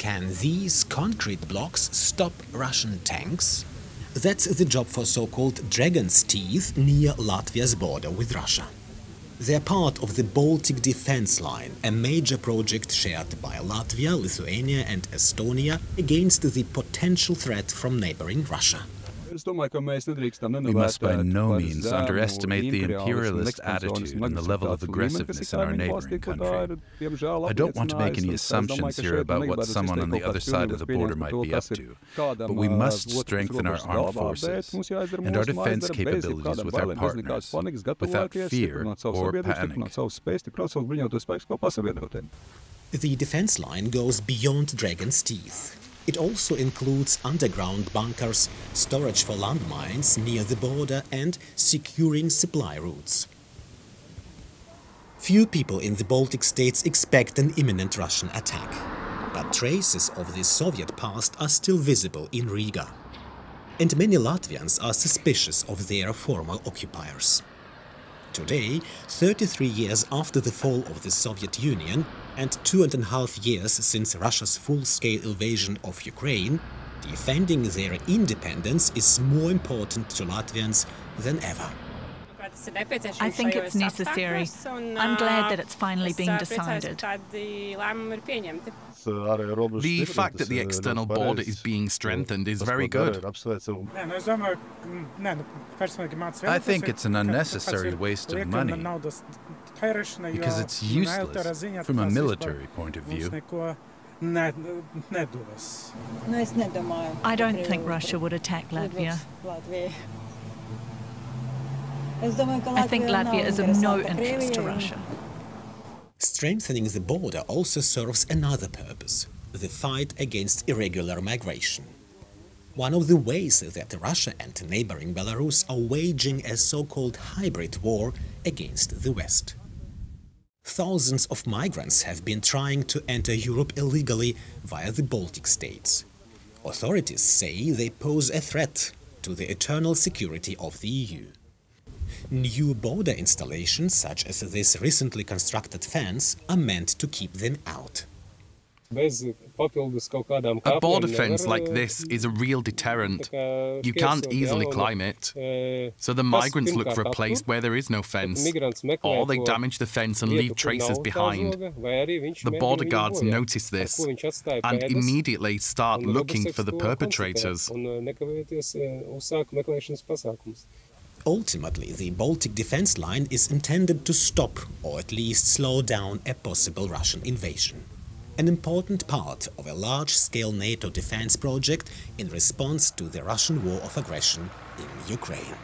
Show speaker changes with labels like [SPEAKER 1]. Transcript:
[SPEAKER 1] Can these concrete blocks stop Russian tanks? That's the job for so-called Dragon's Teeth near Latvia's border with Russia. They're part of the Baltic Defense Line, a major project shared by Latvia, Lithuania and Estonia against the potential threat from neighboring Russia.
[SPEAKER 2] We must by no means underestimate the imperialist attitude and the level of aggressiveness in our neighboring country. I don't want to make any assumptions here about what someone on the other side of the border might be up to, but we must strengthen our armed forces and our defense capabilities with our partners, without fear or panic.
[SPEAKER 1] The defense line goes beyond Dragon's Teeth. It also includes underground bunkers, storage for landmines near the border and securing supply routes. Few people in the Baltic states expect an imminent Russian attack, but traces of the Soviet past are still visible in Riga. And many Latvians are suspicious of their former occupiers. Today, 33 years after the fall of the Soviet Union and 2.5 years since Russia's full-scale invasion of Ukraine, defending their independence is more important to Latvians than ever.
[SPEAKER 3] I think it's necessary. I'm glad that it's finally being decided.
[SPEAKER 4] The fact that the external border is being strengthened is very good.
[SPEAKER 2] I think it's an unnecessary waste of money, because it's useless from a military point of view.
[SPEAKER 3] I don't think Russia would attack Latvia. I think Latvia is of no interest to Russia.
[SPEAKER 1] Strengthening the border also serves another purpose: the fight against irregular migration. One of the ways that Russia and neighboring Belarus are waging a so-called hybrid war against the West. Thousands of migrants have been trying to enter Europe illegally via the Baltic states. Authorities say they pose a threat to the eternal security of the EU. New border installations, such as this recently constructed fence, are meant to keep them out.
[SPEAKER 4] A border fence like this is a real deterrent. You can't easily climb it. So the migrants look for a place where there is no fence, or they damage the fence and leave traces behind. The border guards notice this and immediately start looking for the perpetrators.
[SPEAKER 1] Ultimately, the Baltic Defense Line is intended to stop or at least slow down a possible Russian invasion. An important part of a large-scale NATO defense project in response to the Russian war of aggression in Ukraine.